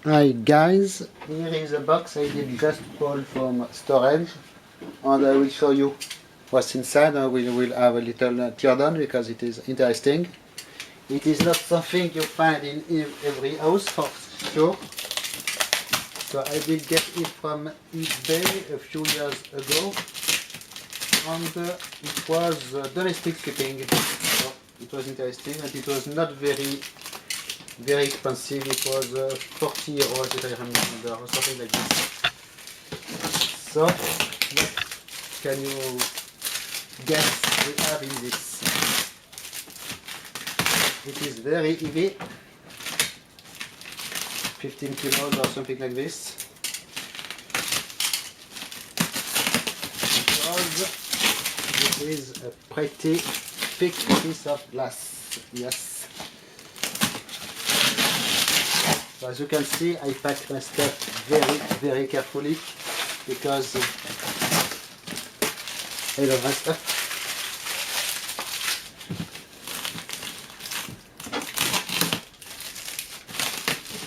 Hi guys, here is a box I did just pull from storage, and I will show you what's inside. We will have a little teardown because it is interesting. It is not something you find in every house for sure. So I did get it from eBay a few years ago, and it was domestic shipping. So it was interesting, and it was not very expensive. It was 40 euros if I remember, or something like this. So what can you guess we have in this? It is very heavy, 15 kilos or something like this. Because it is a pretty thick piece of glass. Yes. So as you can see, I packed my stuff very carefully because I love my stuff.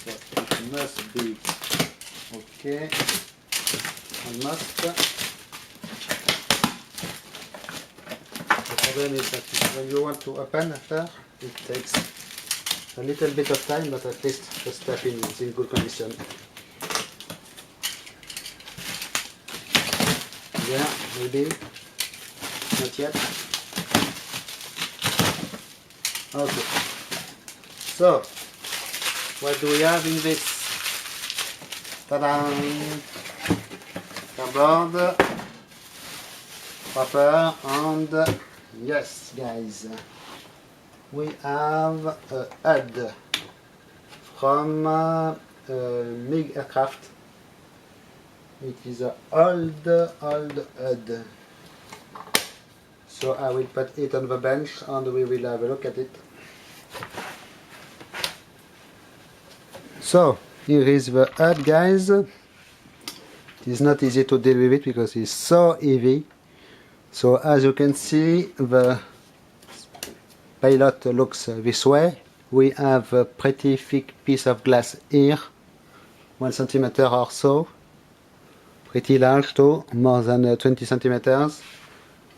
So it must be okay. Almost. The problem is that when you want to open after, it takes a little bit of time, but at least the stuff is in good condition. Yeah, maybe. Not yet. Okay. So, what do we have in this? Ta-da! Cardboard, paper, and yes, guys. We have a HUD from MiG aircraft. It is an old HUD. So I will put it on the bench and we will have a look at it. So here is the HUD, guys. It is not easy to deal with it because it's so heavy. So as you can see, the pilot looks this way. We have a pretty thick piece of glass here, 1 centimeter or so. Pretty large too, more than 20 centimeters.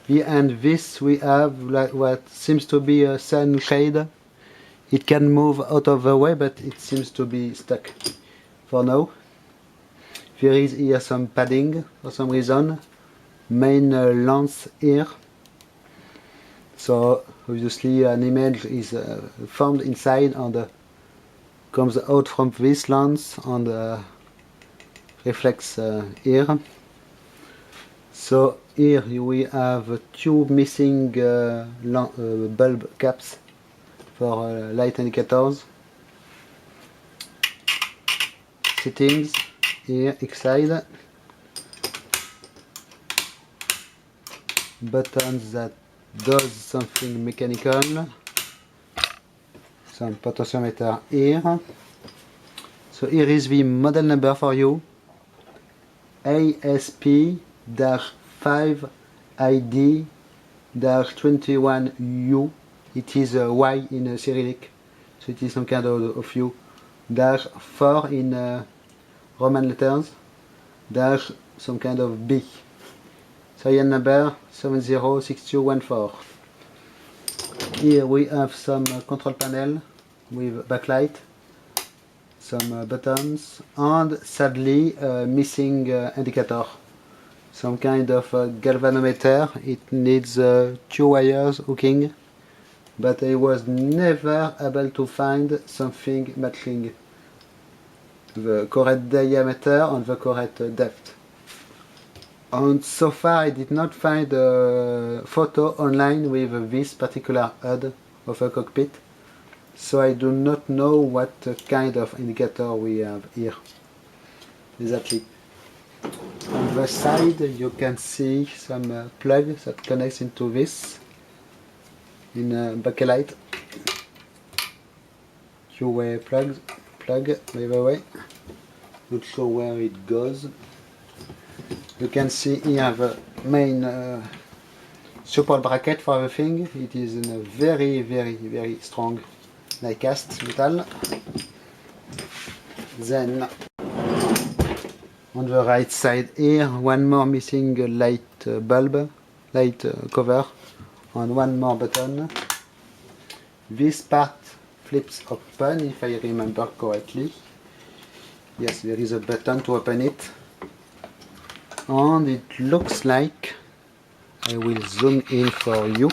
Behind this we have like what seems to be a sunshade. It can move out of the way, but it seems to be stuck for now. There is here some padding for some reason. Main lens here. So obviously an image is formed inside and comes out from this lens and reflects here. So here we have 2 missing bulb caps for light indicators. Settings here inside. Buttons that does something mechanical. Some potentiometer here. So here is the model number for you. ASP-5ID-21U. It is a Y in Cyrillic, so it is some kind of U. -4 in Roman letters. Dash some kind of B. Serial number 706214. Here we have some control panel with backlight, some buttons, and sadly missing indicator. Some kind of galvanometer. It needs 2 wires hooking, but I was never able to find something matching the correct diameter and the correct depth. And so far I did not find a photo online with this particular HUD of a cockpit, so I do not know what kind of indicator we have here exactly. On the side you can see some plug that connects into this in bakelite. Two-way plug by the way. Not sure where it goes. You can see here the main support bracket for everything. It is in a very strong die cast metal. Then on the right side here, one more missing light bulb, light cover, and one more button. This part flips open if I remember correctly. Yes, there is a button to open it. And it looks like, I will zoom in for you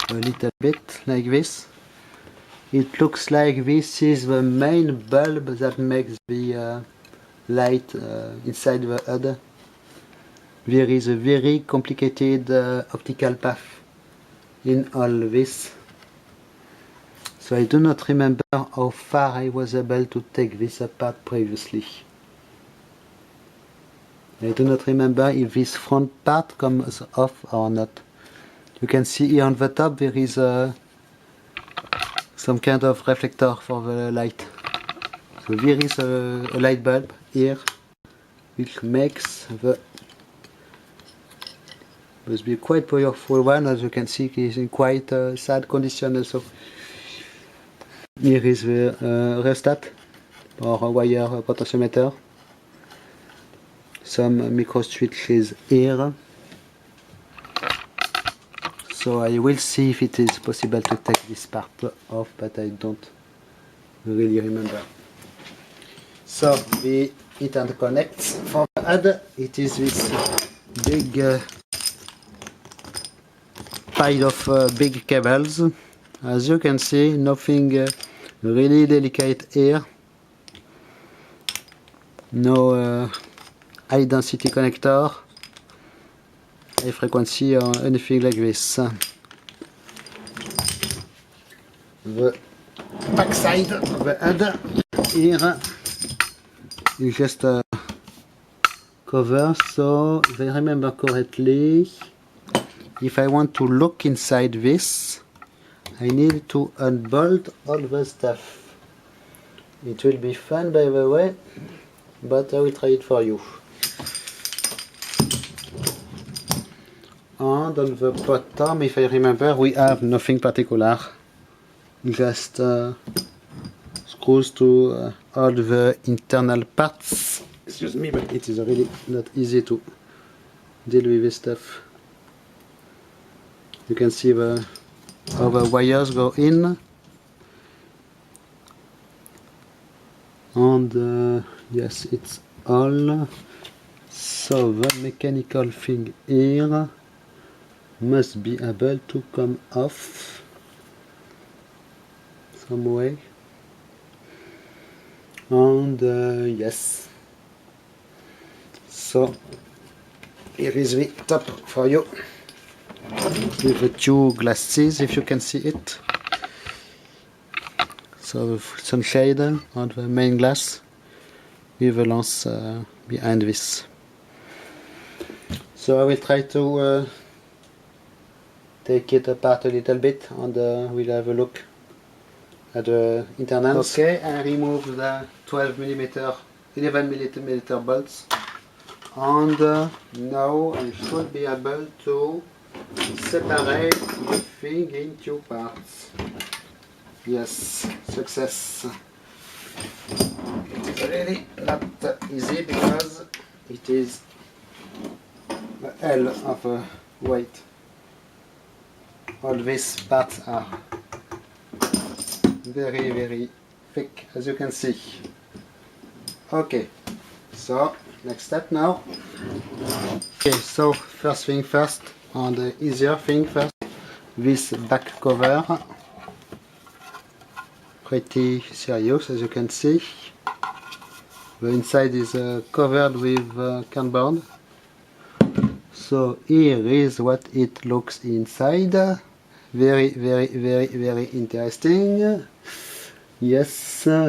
a little bit like this. It looks like this is the main bulb that makes the light inside the HUD. There is a very complicated optical path in all this. So I do not remember how far I was able to take this apart previously. I do not remember if this front part comes off or not. You can see here on the top there is some kind of reflector for the light. So there is a light bulb here which makes the must be quite powerful one. As you can see, it is in quite sad condition also. Here is the rheostat or wire potentiometer. Some micro switches here. So I will see if it is possible to take this part off, but I don't really remember. So the interconnects for the HUD, it is this big pile of big cables. As you can see, nothing really delicate here. No high density connector, high frequency or anything like this. The back side of the HUD here is just a cover. So if I remember correctly, if I want to look inside this, I need to unbolt all the stuff. It will be fun, by the way, but I will try it for you. And on the bottom, if I remember, we have nothing particular, just screws to all the internal parts. Excuse me, but it is really not easy to deal with this stuff. You can see how the wires go in, and yes, it's all. So the mechanical thing here must be able to come off some way, and yes, so here is the top for you with the two glasses, if you can see it. So sunshade on the main glass with a lens behind this. So I will try to take it apart a little bit, and we'll have a look at the internals. Okay, I remove the 12mm, 11mm bolts, and now I should be able to separate the thing in two parts. Yes, success. It's really not easy because it is a hell of a weight. All these parts are very, very thick, as you can see. Okay, so next step now. Okay, so first thing first, and the easier thing first, this back cover. Pretty serious, as you can see. The inside is covered with cardboard. So here is what it looks inside. Very, very, very, very interesting. Yes,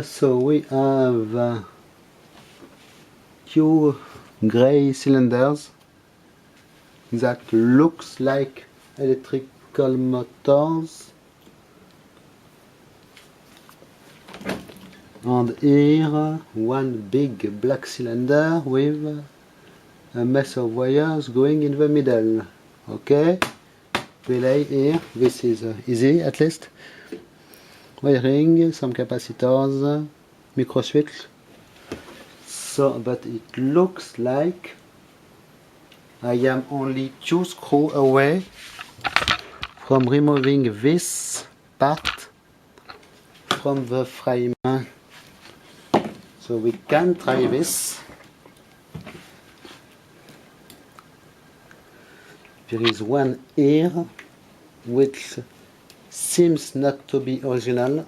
so we have two gray cylinders that looks like electrical motors. And here one big black cylinder with a mess of wires going in the middle. Okay, relay here, this is easy at least. Wiring, some capacitors, micro switch, So, but it looks like I am only 2 screws away from removing this part from the frame. So we can try this. There is one here which seems not to be original.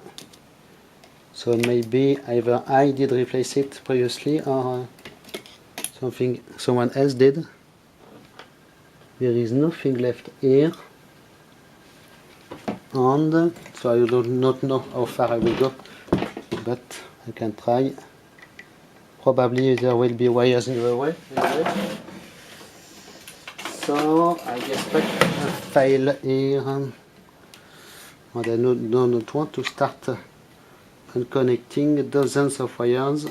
So maybe either I did replace it previously or someone else did. There is nothing left here. And so I do not know how far I will go, but I can try. Probably there will be wires in the way. So I expect a fail here. And I do not want to start unconnecting dozens of wires.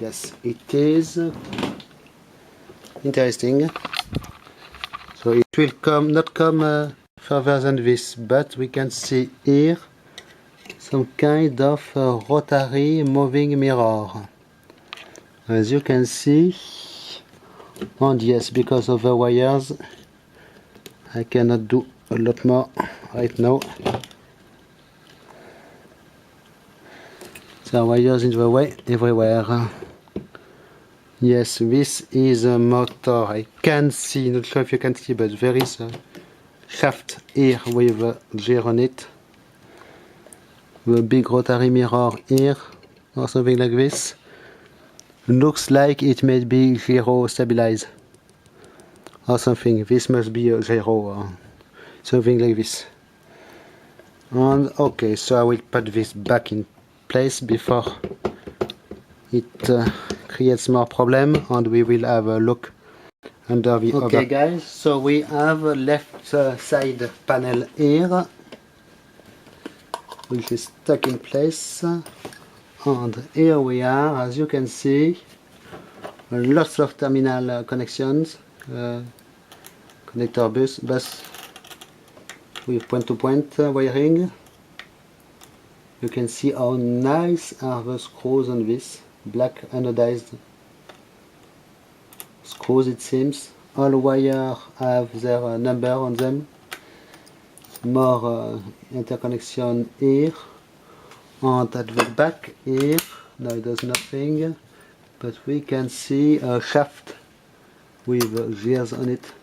Yes, it is interesting. So it will not come further than this, but we can see here some kind of rotary moving mirror. As you can see, and yes, because of the wires, I cannot do a lot more right now. There are wires in the way everywhere. Yes, this is a motor. I can see, not sure if you can see, but there is a shaft here with a gear on it. The big rotary mirror here, or something like this. Looks like it may be gyro stabilized, or something. This must be a gyro, or something like this. And okay, so I will put this back in place before it creates more problem, and we will have a look under the other. Okay guys, so we have a left side panel here, which is stuck in place, and here we are, as you can see, lots of terminal connections, connector bus with point-to-point wiring. You can see how nice are the screws on this, black anodized screws it seems. All wires have their number on them. More interconnection here, and at the back here, now it does nothing, but we can see a shaft with gears on it,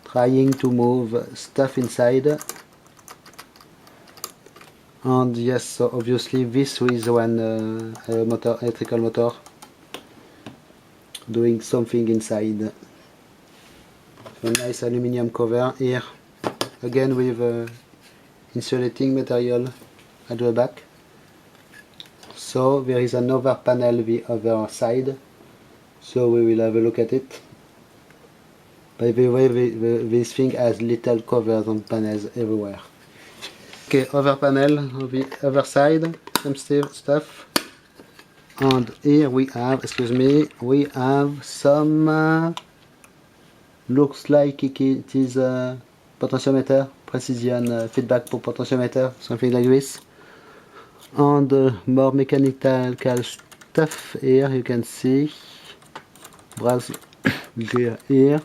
trying to move stuff inside. And yes, so obviously this is one electrical motor doing something inside. A nice aluminium cover here, again with insulating material at the back. So there is another panel the other side, so we will have a look at it. By the way, this thing has little covers on panels everywhere. Okay, other panel on the other side, some stuff. And here we have, excuse me, we have some, looks like it is a potentiometer, precision feedback for potentiometer, something like this. And more mechanical stuff here, you can see, brass gear here,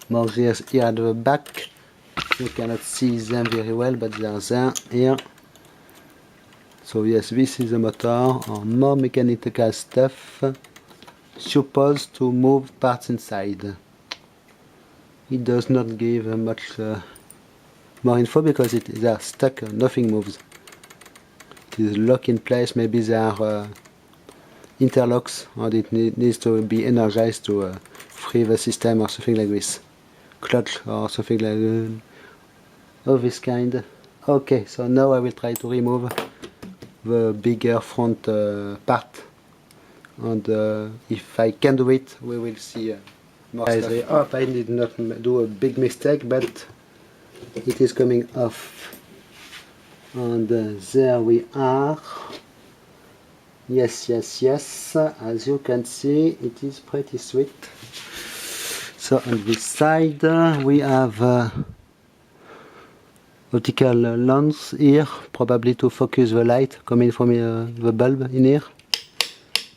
more gears here at the back. You cannot see them very well, but they are there here. So yes, this is a motor, or more mechanical stuff, supposed to move parts inside. It does not give much more info because they are stuck, nothing moves. It is locked in place, maybe they are interlocks, and it needs to be energized to free the system or something like this. Clutch or something like of this kind. Okay, so now I will try to remove the bigger front part, and if I can do it, we will see more stuff. I hope I did not do a big mistake, but it is coming off. And there we are. Yes, yes, yes, as you can see, it is pretty sweet. So on this side we have optical lens here, probably to focus the light coming from the bulb in here.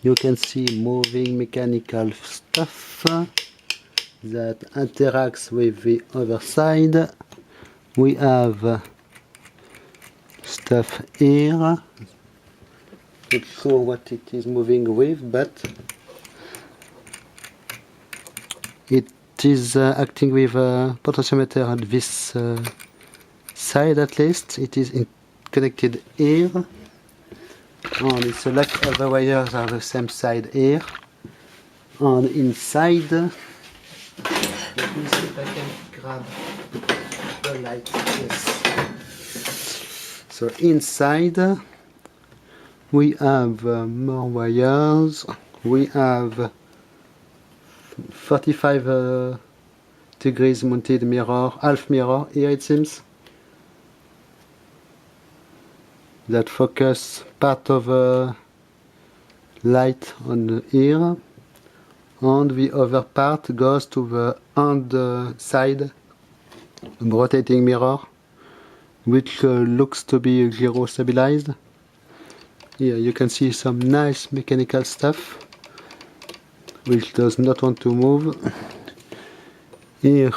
You can see moving mechanical stuff that interacts with the other side. We have stuff here. Not sure what it is moving with, but it is acting with a potentiometer at this side at least. It is connected here. And it's a lot of the wires are the same side here. And inside, let me see if I can grab the light. Yes. So inside we have more wires. We have 45 degrees mounted mirror, half mirror here it seems, that focus part of light on here, and the other part goes to the side rotating mirror, which looks to be gyro stabilized. Here you can see some nice mechanical stuff which does not want to move. Here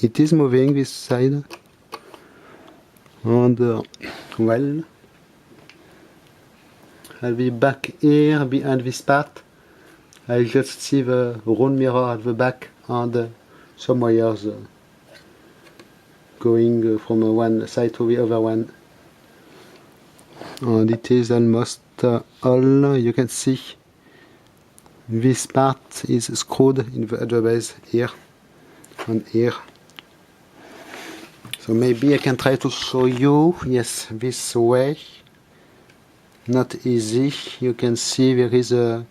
it is moving, this side, and well, I'll be back here behind this part. I just see the round mirror at the back and some wires going from one side to the other one. And it is almost all. You can see this part is screwed in the other base here and here. So maybe I can try to show you, yes, this way. Not easy. You can see there is a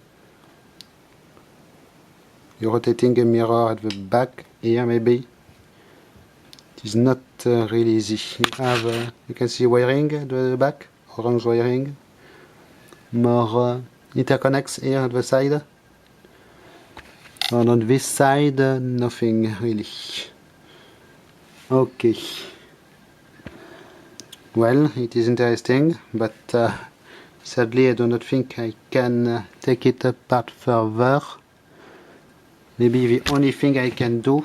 rotating a mirror at the back here maybe. It is not really easy. You have you can see wiring at the back, orange wiring, more interconnects here at the side, and on this side nothing really. Okay, well, it is interesting, but sadly I do not think I can take it apart further. Maybe the only thing I can do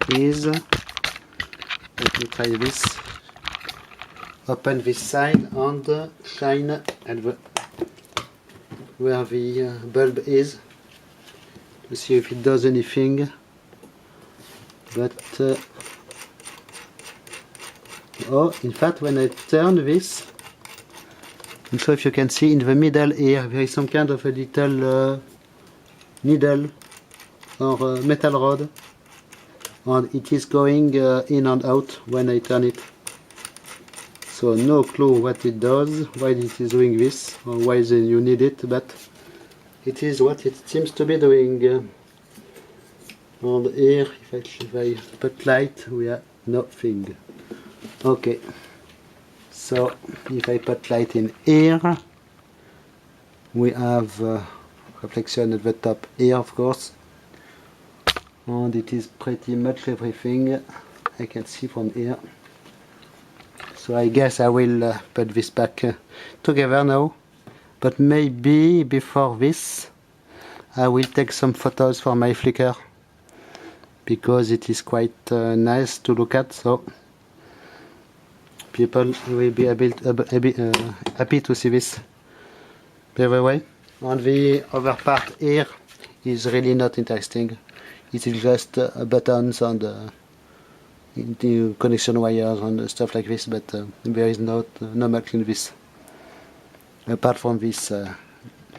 is, let me try this, open this side and shine at the where the bulb is to see if it does anything. But oh, in fact, when I turn this, I'm sure if you can see in the middle here there is some kind of a little needle or metal rod, and it is going in and out when I turn it. So no clue what it does, why it is doing this, or why you need it, but it is what it seems to be doing. And here, if I put light, we have nothing. Okay, so if I put light in here, we have reflection at the top here, of course, and it is pretty much everything I can see from here. So I guess I will put this back together now, but maybe before this I will take some photos for my Flickr, because it is quite nice to look at, so people will be happy to see this. By the way, and the other part here is really not interesting. It is just buttons and the connection wires and stuff like this, but there is not much in this apart from this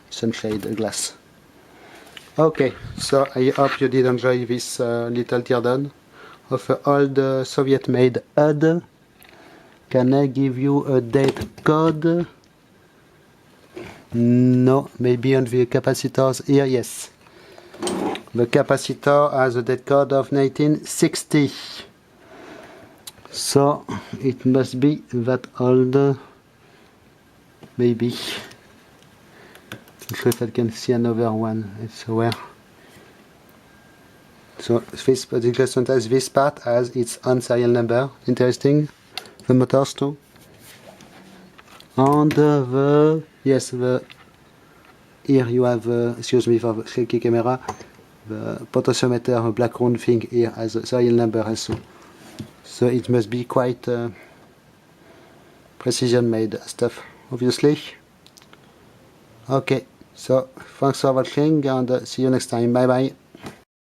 sunshade glass. Okay, so I hope you did enjoy this little teardown of an old Soviet made HUD. Can I give you a date code? No, maybe on the capacitors here, yes. The capacitor has a date code of 1960. So it must be that old, maybe. Not sure if I can see another one. It's where. So this, sometimes this part has its own serial number. Interesting. the motors too. And here you have, excuse me for the shaky camera, the potentiometer black round thing here has a serial number also. So it must be quite precision made stuff, obviously. Okay, so thanks for watching and see you next time. Bye bye.